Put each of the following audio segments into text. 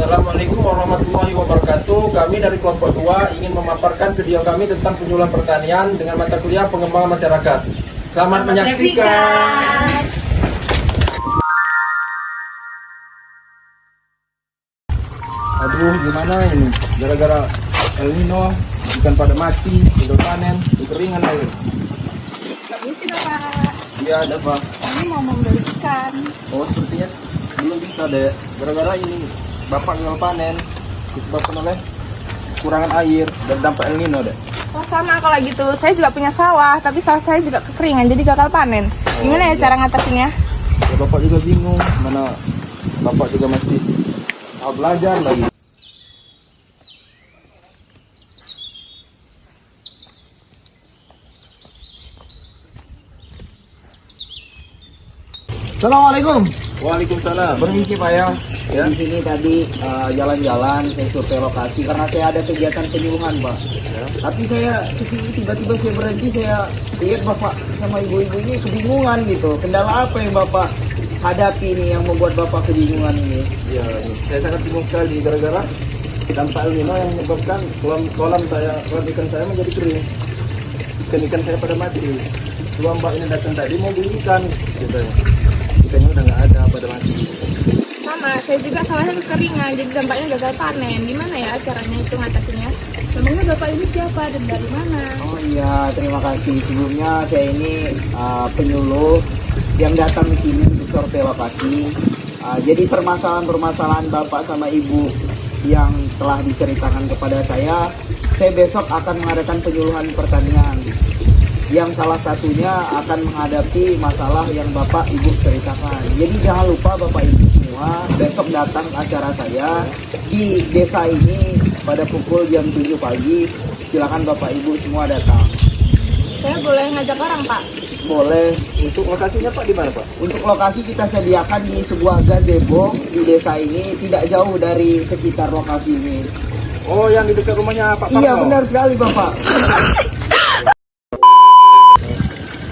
Assalamualaikum warahmatullahi wabarakatuh. Kami dari kelompok 2 ingin memaparkan video kami tentang penyuluhan pertanian dengan mata kuliah pengembangan masyarakat. Selamat menyaksikan. Aduh, gimana ini? Gara-gara El Nino, ikan pada mati, gagal panen, kekeringan air. Permisi Bapak, Iya, ada Pak. kami mau membeli ikan. Oh, sepertinya belum bisa deh. Gara-gara ini Bapak gagal panen disebabkan oleh kurangan air dan dampak El Nino deh. Oh sama kalau gitu, saya juga punya sawah, tapi sawah saya juga kekeringan, jadi gagal panen. Gimana ya iya. cara ngatasinnya? Ya, Bapak juga bingung, mana Bapak juga masih mau belajar lagi. Assalamualaikum. Waalaikumsalam. Permisi Pak ya. Ya. Di sini tadi jalan-jalan, saya survei lokasi karena saya ada kegiatan penyuluhan Pak. Ya. Tapi saya kesini tiba-tiba saya berhenti, saya lihat Bapak sama ibu-ibu ini kebingungan gitu. Kendala apa yang Bapak hadapi ini yang membuat Bapak kebingungan ini? Ya, saya sangat bingung sekali gara-gara dampak El Nino yang menyebabkan kolam ikan saya menjadi kering. Ikan saya pada mati. Dua mbak ini datang tadi mau beli ikan, gitu ya. Ikannya udah nggak ada, pada mati. Sama, saya juga sawahnya kekeringan, jadi dampaknya gagal panen. Gimana ya caranya itu ngatasinnya? Memangnya Bapak ini siapa dan dari mana? Oh iya, terima kasih. Sebelumnya saya ini penyuluh yang datang di sini untuk survei lokasi. Jadi permasalahan-permasalahan Bapak sama Ibu yang telah diceritakan kepada saya besok akan mengadakan penyuluhan pertanian. Yang salah satunya akan menghadapi masalah yang Bapak Ibu ceritakan. Jadi jangan lupa Bapak Ibu semua besok datang ke acara saya di desa ini pada pukul jam 7 pagi. Silakan Bapak Ibu semua datang. Saya boleh ngajak orang Pak? Boleh. Untuk lokasinya Pak di mana Pak? Untuk lokasi kita sediakan di sebuah gazebo di desa ini, tidak jauh dari sekitar lokasi ini. Oh, yang di dekat rumahnya Pak Parno? Iya benar sekali Bapak.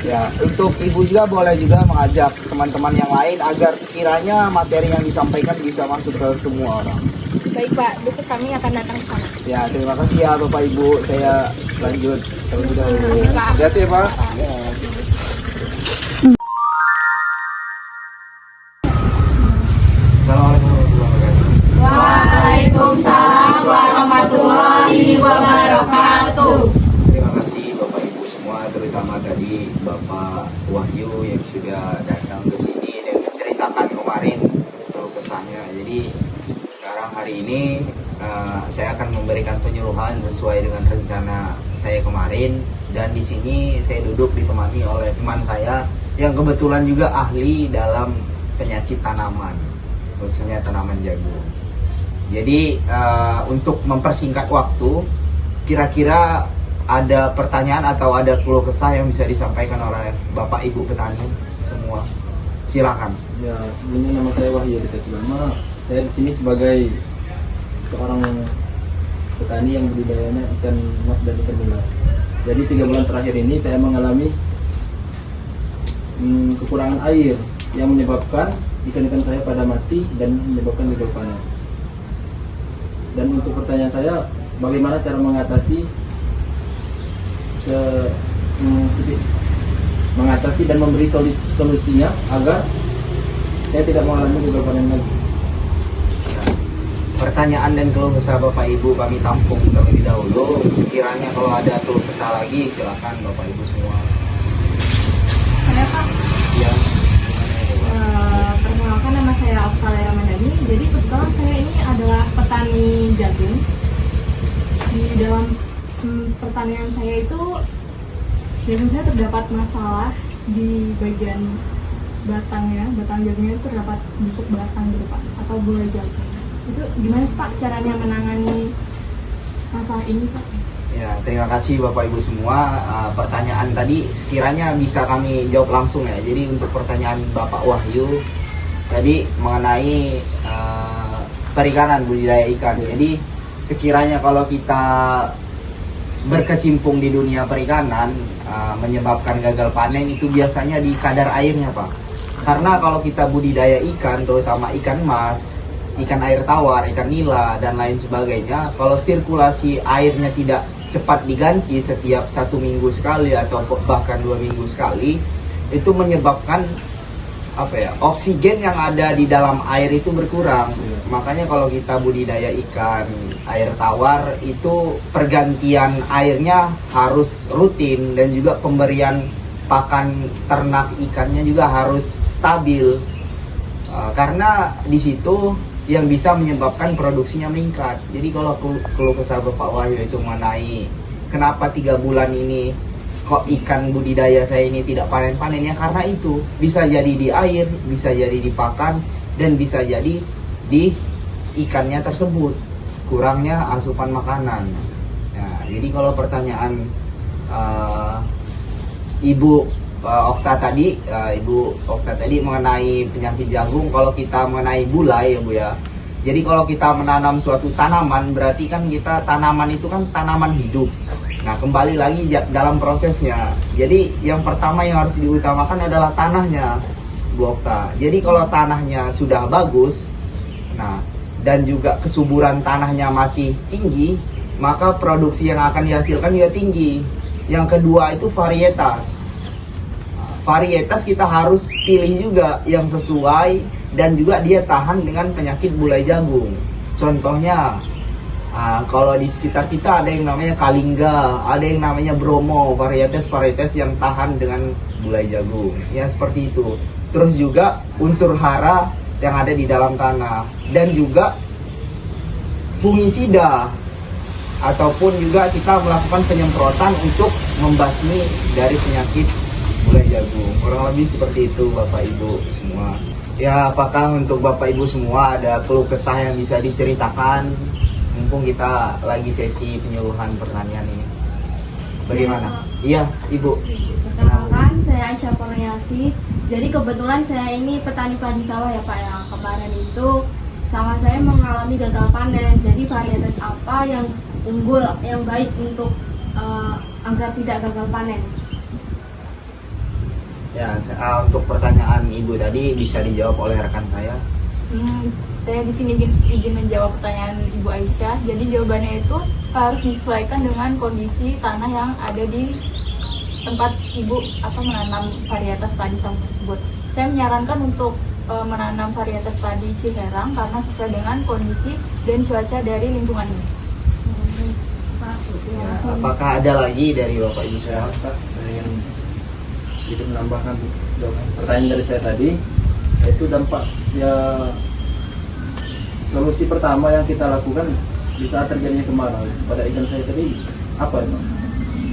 Ya, untuk Ibu juga boleh juga mengajak teman-teman yang lain agar sekiranya materi yang disampaikan bisa masuk ke semua orang. Baik Pak, besok kami akan datang ke sana. Ya, terima kasih ya Bapak Ibu. Saya lanjut terlebih dahulu. Oke, Pak. Hati-hati ya Pak. Ya. Assalamualaikum warahmatullahi wabarakatuh. Waalaikumsalam warahmatullahi wabarakatuh. Terima kasih Bapak Ibu semua, terutama tadi Bapak Wahyu yang sudah datang ke sini dan menceritakan kemarin keluh kesahnya. Jadi sekarang hari ini saya akan memberikan penyuluhan sesuai dengan rencana saya kemarin, dan di sini saya duduk ditemani oleh teman saya yang kebetulan juga ahli dalam penyakit tanaman, khususnya tanaman jagung. Jadi untuk mempersingkat waktu, kira-kira ada pertanyaan atau ada keluh kesah yang bisa disampaikan oleh Bapak Ibu petani semua? Silakan. Ya, sebelumnya nama saya Wahyu Sulama. Saya di sini sebagai seorang petani yang budidayanya ikan mas dan ikan nila. Jadi 3 bulan terakhir ini saya mengalami kekurangan air yang menyebabkan ikan-ikan saya pada mati dan menyebabkan gagal panen. Dan untuk pertanyaan saya, bagaimana cara mengatasi dan memberi solusinya agar saya tidak mengalami gagal panen lagi. Pertanyaan dan keluh kesah Bapak Ibu kami tampung terlebih dahulu. Sekiranya kalau ada keluh kesah lagi, silakan Bapak Ibu semua. Ada Pak? Ya. Perkenalkan, nama saya Australia Ramadhani. Jadi kebetulan saya ini adalah petani jagung. Di dalam pertanian saya itu jagung saya terdapat masalah di bagian batangnya, batang jagungnya itu terdapat busuk batang gitu Pak, atau bola jagung. Itu gimana sih Pak caranya menangani masalah ini Pak? Ya, terima kasih Bapak Ibu semua. Pertanyaan tadi sekiranya bisa kami jawab langsung ya. Jadi untuk pertanyaan Bapak Wahyu tadi mengenai perikanan, budidaya ikan. Jadi sekiranya kalau kita berkecimpung di dunia perikanan menyebabkan gagal panen itu biasanya di kadar airnya Pak. Karena kalau kita budidaya ikan, terutama ikan mas, ikan air tawar, ikan nila, dan lain sebagainya, kalau sirkulasi airnya tidak cepat diganti setiap 1 minggu sekali atau bahkan 2 minggu sekali, itu menyebabkan oksigen yang ada di dalam air itu berkurang. Makanya kalau kita budidaya ikan air tawar itu pergantian airnya harus rutin, dan juga pemberian pakan ternak ikannya juga harus stabil. Karena di situ yang bisa menyebabkan produksinya meningkat. Jadi kalau keluh kesah Bapak Wahyu itu mengenai kenapa 3 bulan ini kok ikan budidaya saya ini tidak panen-panen, ya karena itu bisa jadi di air, bisa jadi di pakan, dan bisa jadi di ikannya tersebut kurangnya asupan makanan. Nah, jadi kalau pertanyaan Ibu Okta tadi mengenai penyakit jagung, kalau kita mengenai bulai ya Bu ya. Jadi kalau kita menanam suatu tanaman, berarti kan kita tanaman itu kan tanaman hidup. Nah, kembali lagi dalam prosesnya. Jadi yang pertama yang harus diutamakan adalah tanahnya, Bu Okta. Jadi kalau tanahnya sudah bagus, nah, dan juga kesuburan tanahnya masih tinggi, maka produksi yang akan dihasilkan juga tinggi. Yang kedua itu varietas. Varietas kita harus pilih juga yang sesuai dan juga dia tahan dengan penyakit bulai jagung. Contohnya, kalau di sekitar kita ada yang namanya Kalingga, ada yang namanya Bromo, varietas yang tahan dengan bulai jagung. Ya seperti itu. Terus juga unsur hara yang ada di dalam tanah, dan juga fungisida, ataupun juga kita melakukan penyemprotan untuk membasmi dari penyakit bulai jagung. Kurang lebih seperti itu Bapak Ibu semua. Ya, apakah untuk Bapak Ibu semua ada keluh kesah yang bisa diceritakan? Mumpung kita lagi sesi penyuluhan pertanian ini. Bagaimana? Iya, Ibu. Perkenalkan, saya Aisyah Porniasi. Jadi kebetulan saya ini petani padi sawah ya Pak. Yang kemarin itu sawah saya mengalami gagal panen. Jadi varietas apa yang unggul, yang baik untuk agar tidak gagal panen? Ya, untuk pertanyaan Ibu tadi bisa dijawab oleh rekan saya. Saya di sini izin menjawab pertanyaan Ibu Aisyah. Jadi jawabannya itu harus disesuaikan dengan kondisi tanah yang ada di tempat Ibu atau menanam varietas padi sawah tersebut. Saya menyarankan untuk menanam varietas padi Ciherang karena sesuai dengan kondisi dan cuaca dari lingkungan ini. Ya, apakah ada lagi dari Bapak Ibu Saya semua? ingin sedikit menambahkan pertanyaan dari saya tadi, yaitu dampak ya, solusi pertama yang kita lakukan di saat terjadinya kemarau pada ikan saya tadi apa itu?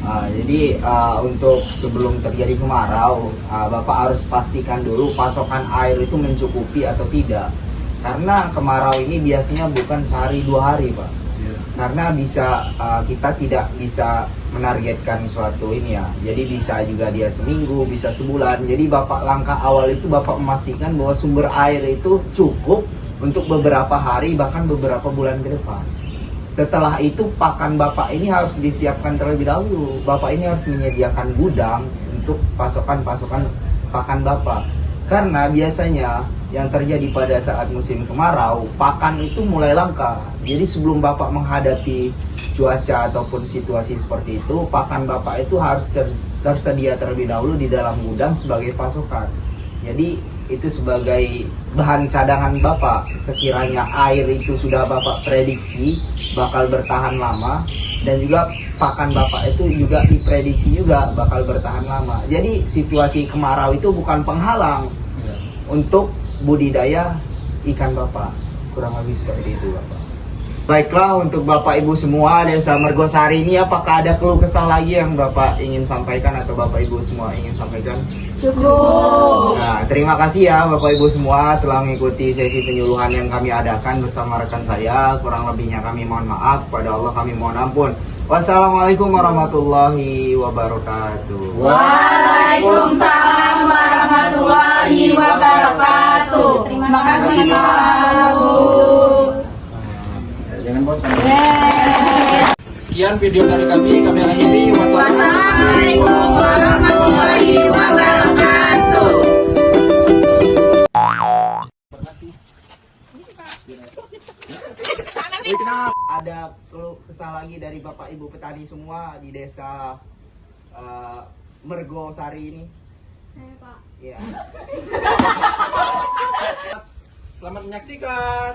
Jadi untuk sebelum terjadi kemarau, Bapak harus pastikan dulu pasokan air itu mencukupi atau tidak. Karena kemarau ini biasanya bukan sehari 2 hari Pak. Karena kita tidak bisa menargetkan suatu ini ya. Jadi bisa juga dia seminggu, bisa sebulan. Jadi langkah awal itu Bapak memastikan bahwa sumber air itu cukup untuk beberapa hari bahkan beberapa bulan ke depan. Setelah itu pakan Bapak ini harus disiapkan terlebih dahulu. Bapak ini harus menyediakan gudang untuk pasokan pakan Bapak. Karena biasanya yang terjadi pada saat musim kemarau, pakan itu mulai langka. Jadi sebelum Bapak menghadapi cuaca ataupun situasi seperti itu, pakan Bapak itu harus tersedia terlebih dahulu di dalam gudang sebagai pasokan. Jadi itu sebagai bahan cadangan Bapak. Sekiranya air itu sudah Bapak prediksi bakal bertahan lama, dan juga pakan Bapak itu juga diprediksi juga bakal bertahan lama. Jadi situasi kemarau itu bukan penghalang untuk budidaya ikan Bapak. Kurang lebih seperti itu Bapak. Baiklah, untuk Bapak Ibu semua Desa Mergosari ini, apakah ada keluh kesah lagi yang Bapak ingin sampaikan atau Bapak Ibu semua ingin sampaikan? Cukup. Nah, terima kasih ya Bapak Ibu semua telah mengikuti sesi penyuluhan yang kami adakan bersama rekan saya. Kurang lebihnya kami mohon maaf, pada Allah kami mohon ampun. Wassalamualaikum warahmatullahi wabarakatuh. Waalaikumsalam warahmatullahi wabarakatuh. Terima kasih Pak. Jangan bosan. Sekian video dari kami akhiri. Wassalamualaikum warahmatullahi wabarakatuh. nih dari Bapak Ibu petani semua di desa Mergosari ini? Saya Pak. Ya. Selamat menyaksikan.